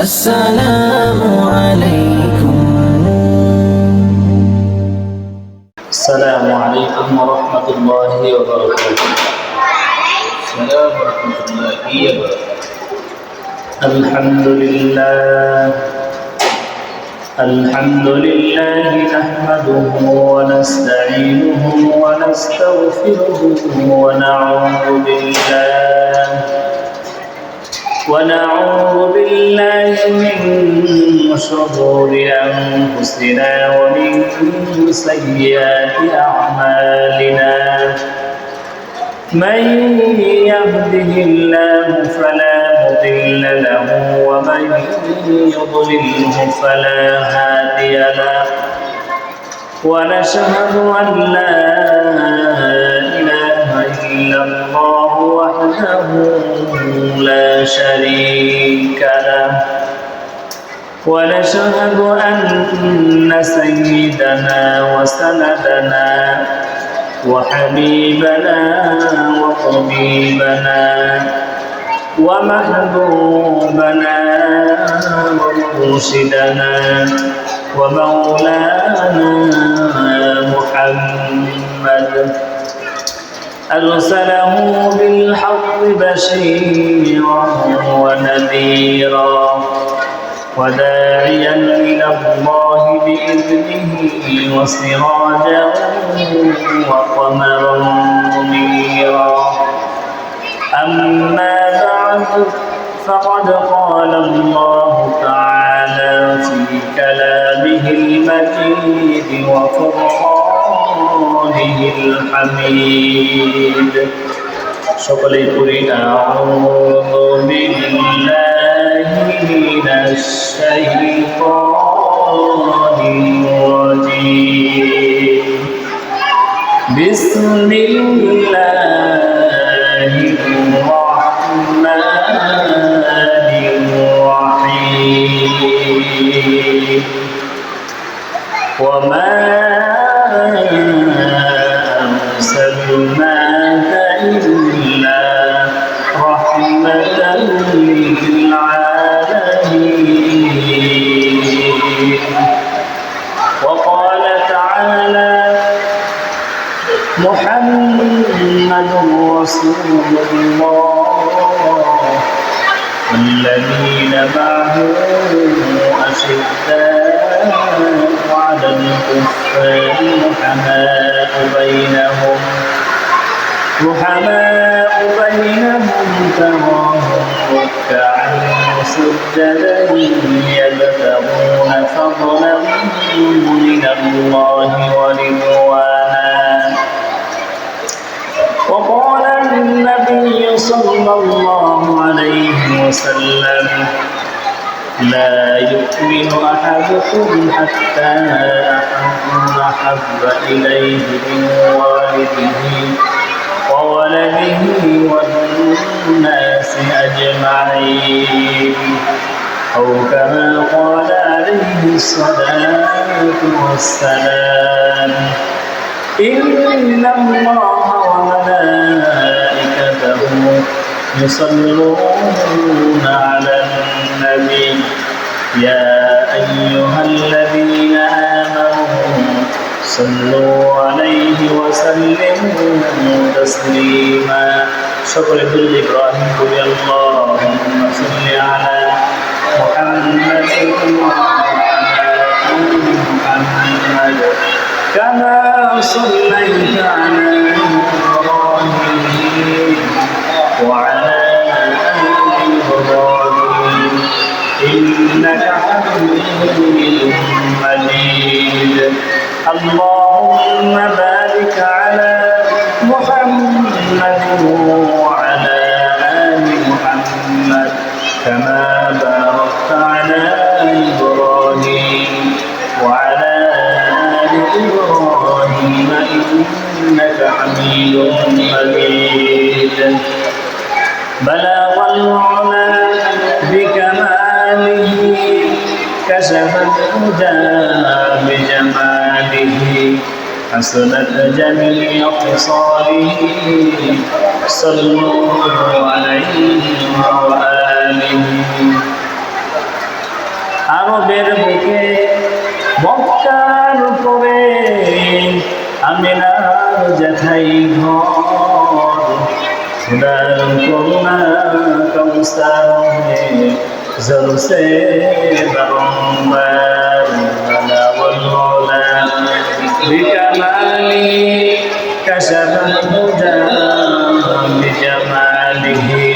السلام عليكم. السلام عليكم ورحمة الله وبركاته. السلام ورحمة الله وبركاته. الحمد لله نحمده ونستعينه ونستغفره ونعوذ بالله من شرور أنفسنا ومن سيئات أعمالنا. من يهده الله فلا مضل له ومن يضلله فلا هادي له. ونشهد أن لا إله إلا الله وحده لا شريك له. ونشهد أن سيدنا وسندنا وحبيبنا وطبيبنا ومحبوبنا ومرشدنا ومولانا محمد أرسله بالحق بشيرا ونذيرا وداعيا إلى الله بإذنه وسراجا وقمرا منيرا. أما بعد فقد قال الله تعالى في كلامه المجيد وفرقانه الحميد. সকলেই পড়ি আউযু বিল্লাহি মিনাশ শাইতানির রাজীম। বিসমিল্লাহির রাহমানির রাহিম। ওয়া أرسلناك إلا رحمة للعالمين. وقال تعالى محمد رسول الله والذين معه أشداء على الكفار رحماء بينهم تراهم ركعا سجدا يبتغون فضلا من الله ورضوانا. وقال النبي صلى الله عليه وسلم لا يؤمن أحدكم حتى أكون أحب إليه من والده وولده والناس أجمعين، أو كما قال عليه الصلاة والسلام. إن الله وملائكته يصلون على النبي يا أيها الذين آمنوا صلوا عليه وسلموا تسليما. شكر كل إبراهيم قل اللهم صل على محمد وعلى آل محمد كما صليت على إبراهيم وعلى آل إبراهيم إنك حميد مجيد. اللهم بارك على محمد وعلى آل محمد كما باركت على إبراهيم وعلى آل إبراهيم إنك حميد مجيد. بلغ العلا بكماله كشف الهدى بجماله حسنت جميع خصاله صلوا عليه وآله আরবের বুকে মক্কার উপরে আমিনার যেথাই ঘর খুদার করুণা কৌসার জলসে বারম্বার ওয়ালা বিকামালি কাশাফা হুদা বিজামালিহি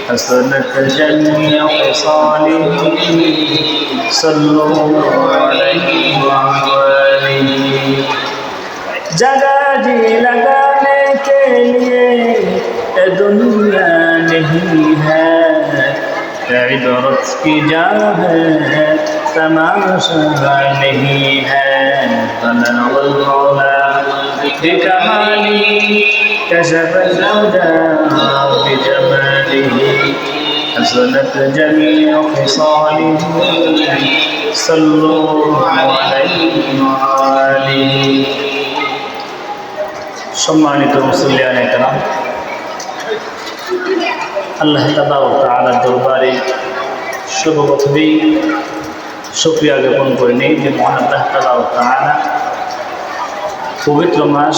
حسنت جميع خصاله صلوا عليه وآله जगह जी लगाने के लिए दुनिया नहीं है इबरत की जा है तमाशा नहीं है बिकमाली कशफ الهدى بجماله حسنت جميع خصاله صلوا عليه وآله সম্মানিত মুসল্লিয়ান একরাম, আল্লাহ তাআলার দরবারে সর্বপ্রথমেই শুকরিয়া জ্ঞাপন করে নেই যে মহান আল্লাহ তাআলা পবিত্র মাস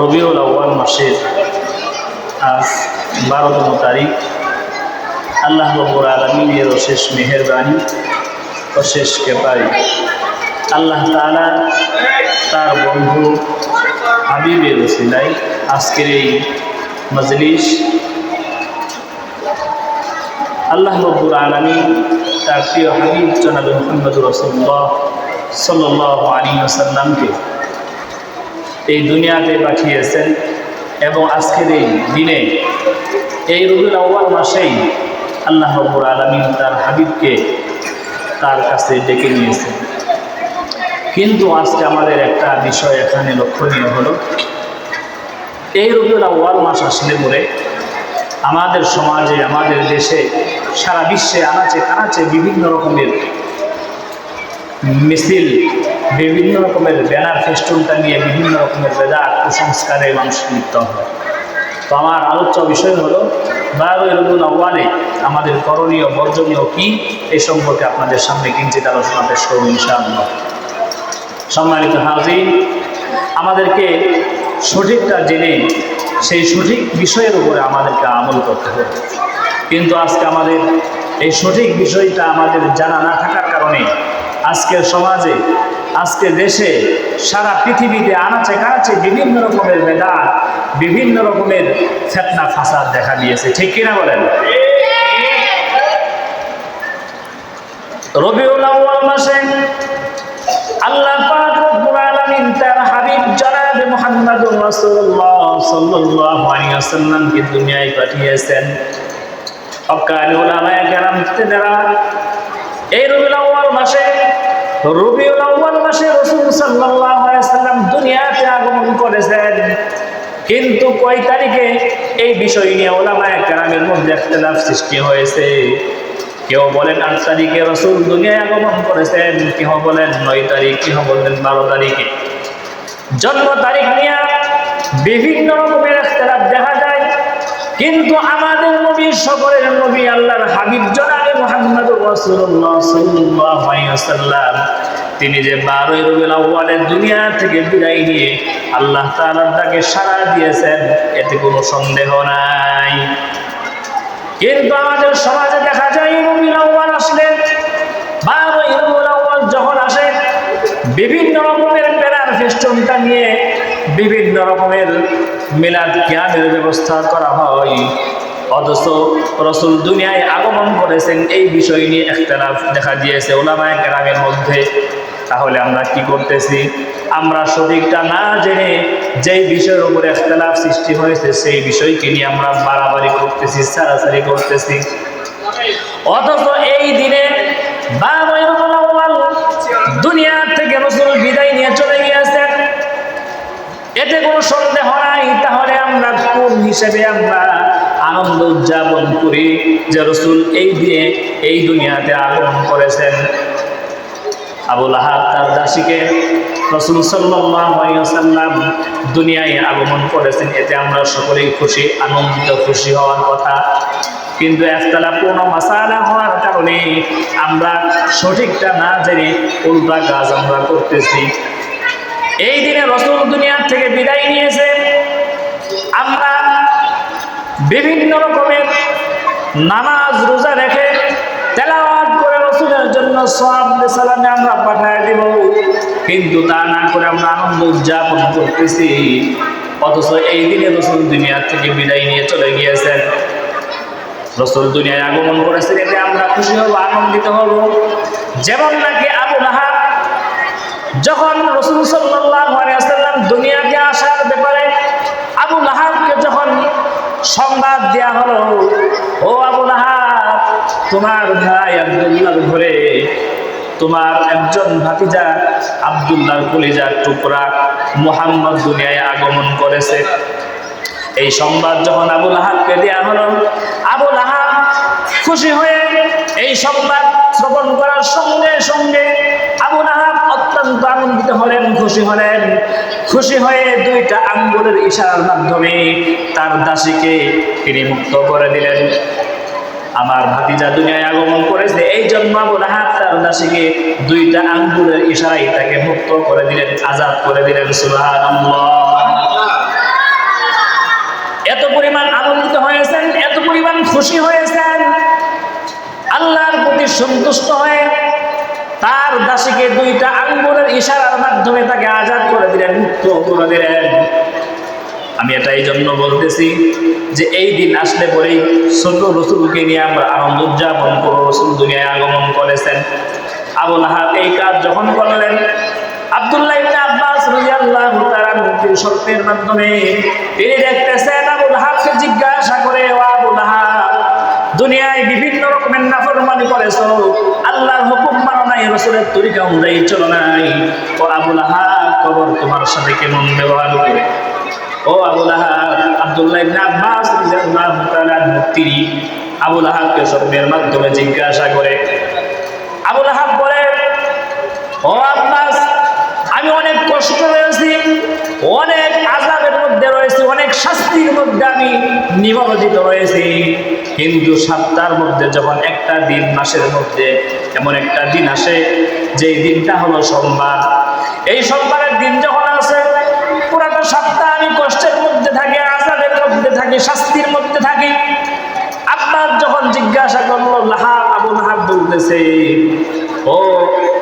রবিউল আউয়াল মাসের আজ 12তম তারিখ, আল্লাহ রাব্বুল আলামিনের অশেষ মেহেরবানি অশেষ কৃপায় আল্লাহ তাআলা তার বন্ধু হাবিবের ওসিলায় আজকের এই মজলিস আল্লাহ রাব্বুল আলামিন তার প্রিয় হাবিব জনাবে মুহাম্মদুর রাসূলুল্লাহ সাল্লাল্লাহু আলাইহি ওয়াসাল্লামকে এই দুনিয়াতে পাঠিয়েছেন এবং আজকের এই দিনে এই রবিউল আউয়াল মাসেই আল্লাহ রাব্বুল আলামিন তার হাবিবকে তার কাছে ডেকে নিয়েছেন। কিন্তু আজকে আমাদের একটা বিষয় এখানে লক্ষণীয় হলো, এই রবিউল আউয়াল মাস আসলে পরে আমাদের সমাজে, আমাদের দেশে, সারা বিশ্বে আনাচে কানাচে বিভিন্ন রকমের মিছিল, বিভিন্ন রকমের ব্যানার ফেস্টুনটা নিয়ে বিভিন্ন রকমের বেদাত কুসংস্কারে মানুষ লিপ্ত হয়। তো আমার আলোচ্য বিষয় হলো 12 রবিউল আউয়ালে আমাদের করণীয় বর্জনীয় কি, এই সম্পর্কে আপনাদের সামনে কিঞ্চিত আলোচনা পেশ করব ইনশাআল্লাহ। সম্মানিত হাজির, আমাদেরকে সঠিকটা জেনে সেই সঠিক বিষয়ের উপরে আমাদেরকে আমল করতে হবে। কিন্তু আজকে আমাদের এই সঠিক বিষয়টা আমাদের জানা না থাকার কারণে আজকের সমাজে, আজকের দেশে, সারা পৃথিবীতে আনাচে কানাচে বিভিন্ন রকমের বেদাত, বিভিন্ন রকমের ফিতনা ফাসাদ দেখা দিয়েছে। ঠিক কিনা বলেন? রবিউল আউয়াল মাসে আল্লাহ পাক রব্বুল আলামিন তার হাবিব জনাবে মুহাম্মদুর রাসূলুল্লাহ সাল্লাল্লাহু আলাইহি ওয়াসাল্লামকে দুনিয়ায় পাঠিয়েছেন। অকাল উলামায়ে কেরাম তেরা এই রবিউল আউয়াল মাসে রাসূল সাল্লাল্লাহু আলাইহি ওয়াসাল্লাম দুনিয়াতে আগমন করেছেন। কিন্তু কয় তারিখে, এই বিষয় নিয়ে উলামায়ে কেরামের মধ্যে ইখতিলাফ সৃষ্টি হয়েছে। কেউ বলেন 8 তারিখে রাসূল দুনিয়ায় আগমন করেছেন, কেউ বলেন 9 তারিখ, কেউ বলেন 12 তারিখে। জন্ম তারিখ নিয়ে বিভিন্ন রকমের ইখতিলাফ দেখা যায়। কিন্তু আমাদের নবী, সকলের নবী, আল্লাহর হাবিব জনাবে মুহাম্মদুর রাসূলুল্লাহ সাল্লাল্লাহু আলাইহি ওয়াসাল্লাম, তিনি যে 12 রবিউল আউয়ালের দুনিয়া থেকে বিদায় নিয়ে আল্লাহ তাআলার ডাকে সাড়া দিয়েছেন, এতে কোনো সন্দেহ নাই। কিন্তু আমাদের সমাজে দেখা যায় রবিউল আউয়াল আসলে, 12 রবিউল আউয়াল যখন আসে, বিভিন্ন রকমের ব্যানার ফেস্টুনটা নিয়ে বিভিন্ন রকমের মিলাদ কিয়ামের ব্যবস্থা করা হয়। অথচ রাসূল দুনিয়ায় আগমন করেছেন এই বিষয় নিয়ে ইখতিলাফ দেখা দিয়েছে উলামায়ে কেরামের মধ্যে। তাহলে আমরা কি করতেছি? আমরা সঠিকটা না জেনে যেই বিষয়ের উপরে ইখতিলাফ সৃষ্টি হয়েছে সেই বিষয়কে নিয়ে আমরা বাড়াবাড়ি করতেছি, ছাড়াছাড়ি করতেছি। অথচ এই দিনে 12 রবিউল আউয়াল দুনিয়া থেকে রাসূল বিদায় নিয়ে চলে গিয়েছেন, এতে কোনো সন্দেহ নাই। তাহলে আমরা কোন হিসেবে আমরা আনন্দ উদযাপন করি যে রাসূল এই দিনে এই দুনিয়াতে আগমন করেছেন? আবু লাহাব তার দাসীকে রাসূল সাল্লাল্লাহু আলাইহি ওয়াসাল্লাম দুনিয়ায় আগমন করেছেন, এতে আমরা সকলেই খুশি, আনন্দিত, খুশি হওয়ার কথা। কিন্তু ইখতিলাফ কোনো মাসালা হওয়ার কারণে কারণে আমরা সঠিকটা না জেনে উল্টা কাজ আমরা করতেছি। এই দিনে রাসূল দুনিয়া থেকে বিদায় নিয়েছে, আমরা বিভিন্ন রকমের নামাজ রোজা রেখে তেলাওয়াত করে রাসূলের জন্য সওয়াব সালামে আমরা পাঠিয়ে দেব, কিন্তু তা না করে আমরা আনন্দ উদযাপন করতেছি। অথচ এই দিনে রাসূল দুনিয়া থেকে বিদায় নিয়ে চলে গিয়েছেন, রাসূল দুনিয়ায় আগমন করেছেন, এতে আমরা খুশি হব, আনন্দিত হব। যেমন নাকি আবু লাহাব যখন রাসূল সাল্লাল্লাহু আলাইহি ওয়াসাল্লাম দুনিয়াতে আসার ব্যাপারে আবু লাহাবকে যখন সংবাদ দেয়া হলো, ও আবু লাহাব, তোমার ভাই আব্দুল্লাহর ঘরে তোমার একজন ভাতিজা আব্দুল্লাহর কলিজার টুকরা মুহাম্মদ দুনিয়ায় আগমন করেছে। এই সংবাদ যখন আবু লাহাবকে দেয়া হলো, আবু লাহাব খুশি হয়ে এই সংবাদ শ্রবণ করার সঙ্গে সঙ্গে আবু লাহাব অত্যন্ত আনন্দিত হলেন, খুশি হয়ে দুইটা আঙ্গুলের ইশারার মাধ্যমে তার দাসীকে তিনি মুক্ত করে দিলেন। আমার ভাতিজা দুনিয়ায় আগমন করেছে, এই জন্য আবু লাহাব তার দাসীকে দুইটা আঙ্গুলের ইশারায় তাকে মুক্ত করে দিলেন, আজাদ করে দিলেন। সুবহানাল্লাহ। এত পরিমাণ আনন্দিত হয়েছেন, এত পরিমাণ খুশি হয়েছেন, আল্লাহর প্রতি সন্তুষ্ট হয়ে তার দাসীকে দুইটা আঙ্গুলের ইশারার মাধ্যমে তাকে আজাদ করে দিলেন, মুক্ত করে দিলেন। আমি এটা এই জন্য বলতেছি যে এই দিন আসলে পরেই ছোট রাসূলকে নিয়ে আমরা আনন্দ উদযাপন করব। রাসূল দুনিয়ায় আগমন করেছেন। আবু লাহাব এই কাজ যখন করলেন, আব্দুল্লাহ ইবনে আব্বাস রাদিয়াল্লাহু তাআলা মুক্তির শর্তের মাধ্যমে তিনি দেখতেছেন আবু লাহাবকে জিজ্ঞাসা করে, ও আবু লাহাব, দুনিয়ায় বিভিন্ন রকমের নাফরমানি করেছো, আল্লাহর হুকুম মানো নাই, রাসূলের তরিকা অনুযায়ী চলো নাই, ও আবু লাহাব, কবর তোমার সাথে কেমন ব্যবহার করে? ও আবু লাহাব, আব্দুল্লাহ ইবনে আব্বাস রাদিয়াল্লাহু তাআলা মুক্তি আবু লাহাবকে শর্তের মাধ্যমে জিজ্ঞাসা করে। আবু লাহাব বলে, ও আব্বাস, আমি অনেক কষ্ট রয়েছি, অনেক আযাবের মধ্যে রয়েছি, অনেক শাস্তির মধ্যে আমি নিমজ্জিত রয়েছি, কিন্তু সপ্তাহের মধ্যে যখন একটা দিন, মাসের মধ্যে এমন একটা দিন আসে যেই দিনটা হলো সোমবার, এই সোমবারের দিন যখন আসে পুরাটা সপ্তাহ আমি কষ্টের মধ্যে থাকি, আযাবের মধ্যে থাকি, শাস্তির মধ্যে থাকি। আব্বাস যখন জিজ্ঞাসা করলো, আবু লাহাব বলতেছে, ও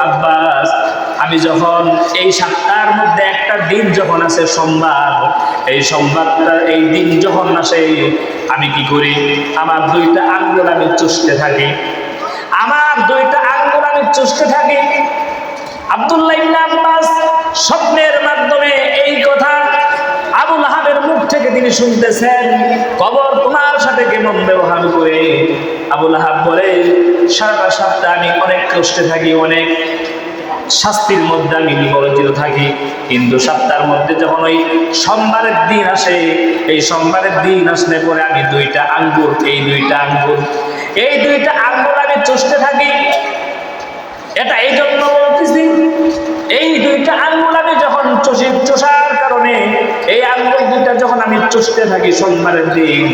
আব্বাস, আমি যখন এই সপ্তাহের মধ্যে একটা দিন যখন আসে সোমবার, এই সোমবারটা এই দিন যখন আসে আমি কি করি? আমার দুইটা আঙ্গুল আমি চুষতে থাকি, আমার দুইটা আঙ্গুল আমি চুষতে থাকি। আব্দুল্লাহ ইবনে আব্বাস স্বপ্নের মাধ্যমে এই কথা আবু লাহাবের মুখ থেকে তিনি শুনতেছেন, কবর তোমার সাথে কেমন ব্যবহার করে? আবু লাহাব বলে, সারাটা সপ্তাহ আমি অনেক কষ্টে থাকি, অনেক শাস্তির মধ্যে আমি নিমজ্জিত থাকি, কিন্তু সপ্তাহের মধ্যে যখন ওই সোমবারের দিন আসে, এই সোমবারের দিন আসলে পরে আমি দুইটা আঙ্গুল আমি চুষতে থাকি। এটা এই জন্য বলতেছি, এই দুইটা আঙ্গুল আমি যখন চষার কারণে এই আঙ্গুল দুইটা যখন আমি চষতে থাকি সোমবারের দিন,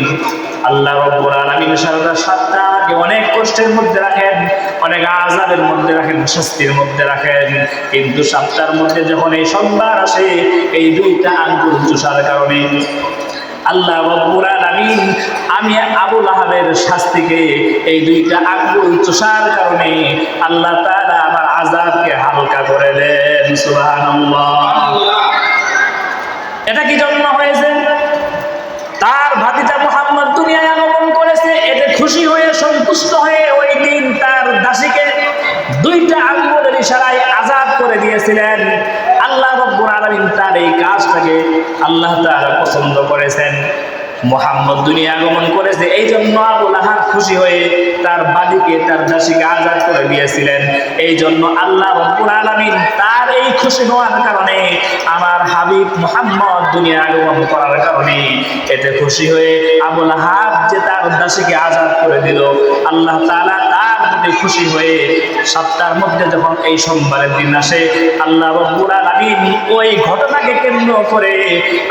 আল্লাহ রাব্বুল আলামিন সারাটা সপ্তাহকে অনেক কষ্টের মধ্যে রাখেন, অনেক আযাবের মধ্যে রাখেন, শাস্তির মধ্যে রাখেন, কিন্তু সপ্তাহের মধ্যে যখন এই সোমবার আসে, এই দুইটা আঙ্গুল চষার কারণে আল্লাহ রাব্বুল আলামিন আমি আবু লাহাবের শাস্তিকে এই দুইটা আঙ্গুল চষার কারণে আল্লাহ তাআলা আমার আযাবকে হালকা করে দেন। সুবহানাল্লাহ। এটা কি জন্য হয়েছে? তার ভাতিজা মুহাম্মদ দুনিয়ায় আগমন করেছে, এতে খুশি হয়ে সন্তুষ্ট হয়ে ওই দিন তার দাসীকে দুইটা আঙ্গুলের ইশারায় আযাব করে দিয়েছিলেন। আল্লাহ রাব্বুল আলামিন তার এই কাজটাকে আল্লাহ তাআলা পছন্দ করেছেন। মুহাম্মদ দুনিয়া আগমন করেছে, এই জন্য আবু লাহাব খুশি হয়ে তার বাদীকে, তার দাসীকে আজাদ করে দিয়েছিলেন। এই জন্য আল্লাহ রাব্বুল আলামিন তার এই খুশি হওয়ার কারণে, আমার হাবিব মুহাম্মদ দুনিয়া আগমন করার কারণে এতে খুশি হয়ে আবু লাহাব যে তার দাসীকে আজাদ করে দিল, আল্লাহ তাআলা তার প্রতি খুশি হয়ে সপ্তাহের মধ্যে যখন এই সোমবারের দিন আসে, আল্লাহ রাব্বুল আলামিন ওই ঘটনাকে কেন্দ্র করে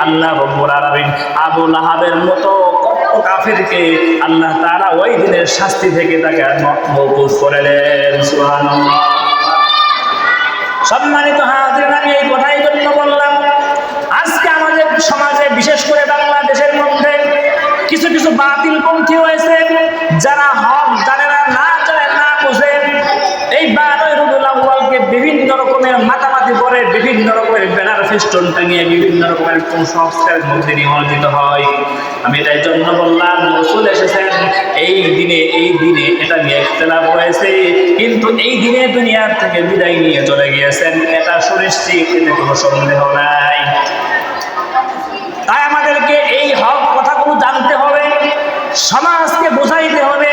আল্লাহ রাব্বুল আলামিন আবু লাহাবের মতো কত ও কাফিরকে আল্লাহ তাআলা ওই দিনের শাস্তি থেকে তাকে মওকুফ করে দেন। সুবহানাল্লাহ। সম্মানিত হাজিরিন, আমি এই কথাই জন্য বললাম, আজকে আমাদের সমাজে বিশেষ করে বাংলাদেশের মধ্যে কিছু কিছু বাতিলপন্থী হয়েছে, যারা হক জানে না, না জানে, না বোঝে, এই 12 রবিউল আউয়ালকে বিভিন্ন রকমের মাতামাতি করে, বিভিন্ন রকমের ব্যানার ফেস্টুন টাঙিয়ে, বিভিন্ন রকমের কুসংস্কারের মধ্যে নিমজ্জিত হয়। আমি এটাই জন্য বললাম, রাসূল এসেছেন এই দিনে এটা নিয়ে ইখতিলাফ হয়েছে, কিন্তু এই দিনে দুনিয়ার থেকে বিদায় নিয়ে চলে গিয়েছেন, এটা সুনিশ্চিত, এতে কোনো সন্দেহ নাই। তাই আমাদেরকে এই হক কথাগুলো জানতে হবে, সমাজকে বুঝাইতে হবে,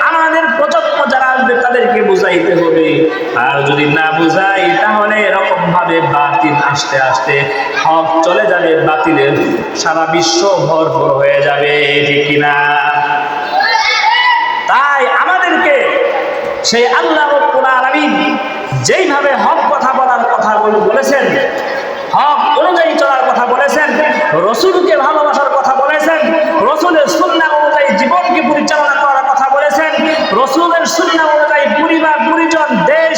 আমাদের প্রজন্ম যারা আসবে তাদেরকে বুঝাইতে হবে। আর যদি না বুঝাই তাহলে এরকম ভাবে বাতিল আস্তে আস্তে হক চলে যাবে, বাতিলের সারা বিশ্ব ভরপুর হয়ে যাবে, ঠিক কিনা? তাই আমাদেরকে সেই আল্লাহ রাব্বুল আলামিন যেইভাবে হক কথা বলার কথা বলেছেন, হক অনুযায়ী চলার কথা বলেছেন, রসুলকে ভালোবাসার কথা বলেছেন, রসুলের সুন্নাহ অনুযায়ী জীবনকে পরিচালনা করার কথা বলেছেন, রসুলের সুন্নাহ অনুযায়ী পরিবার, পরিজন, দেশ,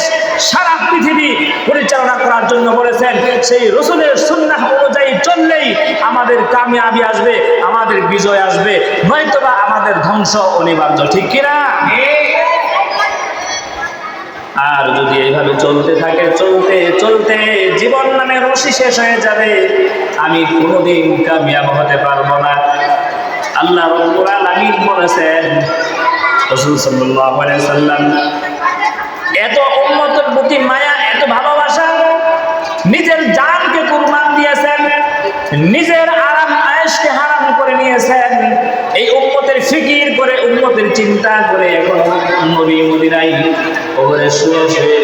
সারা পৃথিবী পরিচালনা করার জন্য বলেছেন। সেই রসুলের সুন্নাহ অনুযায়ী চললেই আমাদের কামিয়াবি আসবে, আমাদের বিজয় আসবে, নয়তোবা আমাদের ধ্বংস অনিবার্য, ঠিক কিনা? আর যদি এইভাবে চলতে থাকে, চলতে চলতে জীবন নামে রশি শেষ হয়ে যাবে, আমি কোনোদিন কামিয়াব হতে পারবো না। আল্লাহ রাব্বুল আলামিন বলেছেন, রাসূল সাল্লাল্লাহু আলাইহি সাল্লাম এত উম্মতের প্রতি মায়া, এত ভালোবাসা, নিজের জানকে কুরবান দিয়েছেন, নিজের আরাম আয়েশকে হারাম করে নিয়েছেন, এই উম্মতের ফিকির করে, উম্মতের চিন্তা করে এখন নবী মদিনায় ওরে শুয়ে শুয়ে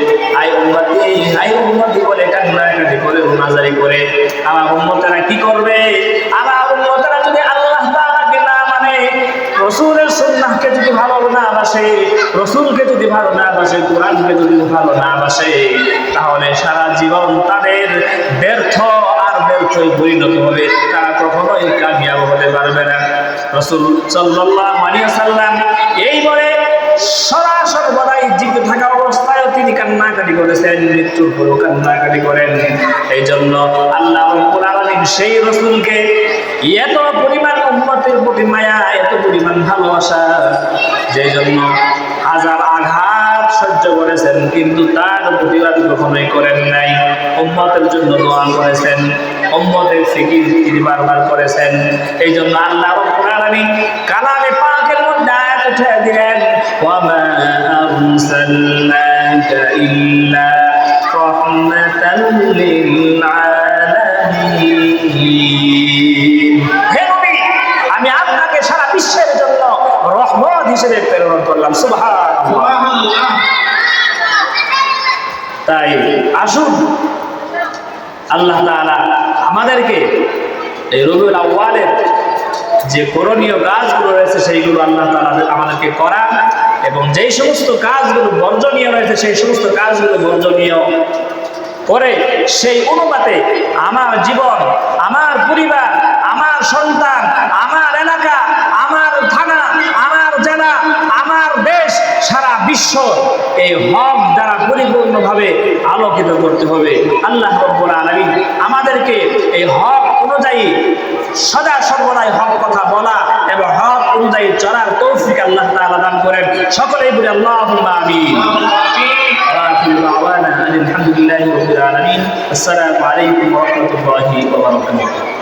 আই উম্মতি বলে কান্নাকাটি করে, রোনাজারি করে। আমার উম্মতেরা কি করবে? আমার উম্মতেরা যদি আল্লাহ তাআলাকে না মানে, রসুলের সুন্নাহকে যদি ভালো না বাসে, রসুলকে যদি ভালো না বাসে, কোরআনকে যদি ভালো না বাসে, তাহলে সারা জীবন তাদের ব্যর্থ আর ব্যর্থই পরিণত হবে, তারা কখনোই কামিয়াব হতে পারবে না। রাসূল সাল্লাল্লাহু আলাইহি ওয়াসাল্লাম এই বলে সর্বদাই জীবিত থাকা অবস্থায় তিনি কান্নাকাটি করেছেন, মৃত্যুর পরও কান্নাকাটি করেন। এই জন্য আল্লাহ রাব্বুল আলামিন সেই রাসূলকে এত পরিমাণ উম্মতের প্রতি মায়া, এত পরিমাণ ভালোবাসা, যেই জন্য হাজার আঘাত সহ্য করেছেন, কিন্তু তার প্রতিবাদ কখনোই করেন নাই। উম্মতের জন্য দোয়া করেছেন, উম্মতের ফিকির তিনি বারবার করেছেন। এই জন্য আল্লাহ রাব্বুল আলামিন কালামে পাকের মধ্যে আয়াত উঠে দিলেন, ওয়ামা আরসালনাকা ইল্লা রাহমাতাল লিল আলামিন। হে নবী, আমি আপনাকে সারা বিশ্বের জন্য রহমত হিসেবে প্রেরণ করলাম। সুবহানাল্লাহ। তাই আসুন আল্লাহ তাআলা আমাদেরকে এই রবিউল আউয়ালের যে করণীয় কাজগুলো রয়েছে সেইগুলো আল্লাহ তাআলা আমাদেরকে করা, এবং যেই সমস্ত কাজগুলো বর্জনীয় রয়েছে সেই সমস্ত কাজগুলো বর্জনীয় করে সেই অনুপাতে আমার জীবন, আমার পরিবার, আমার সন্তান, আমার এলাকা, আমার থানা, আমার জেলা, আমার দেশ, সারা বিশ্ব এই হক দ্বারা পরিপূর্ণভাবে আলোকিত করতে হবে। আল্লাহ রাব্বুল আলামিন আমাদেরকে এই হক অনুযায়ী সদা সর্বদাই হক কথা বলা এবং হক অনুযায়ী চলার তৌফিক আল্লাহ তাআলা দান করেন। সকলেই বলি আল্লাহুম্মা আমিন। الحمد لله رب العالمين. السلام عليكم ورحمة الله وبركاته.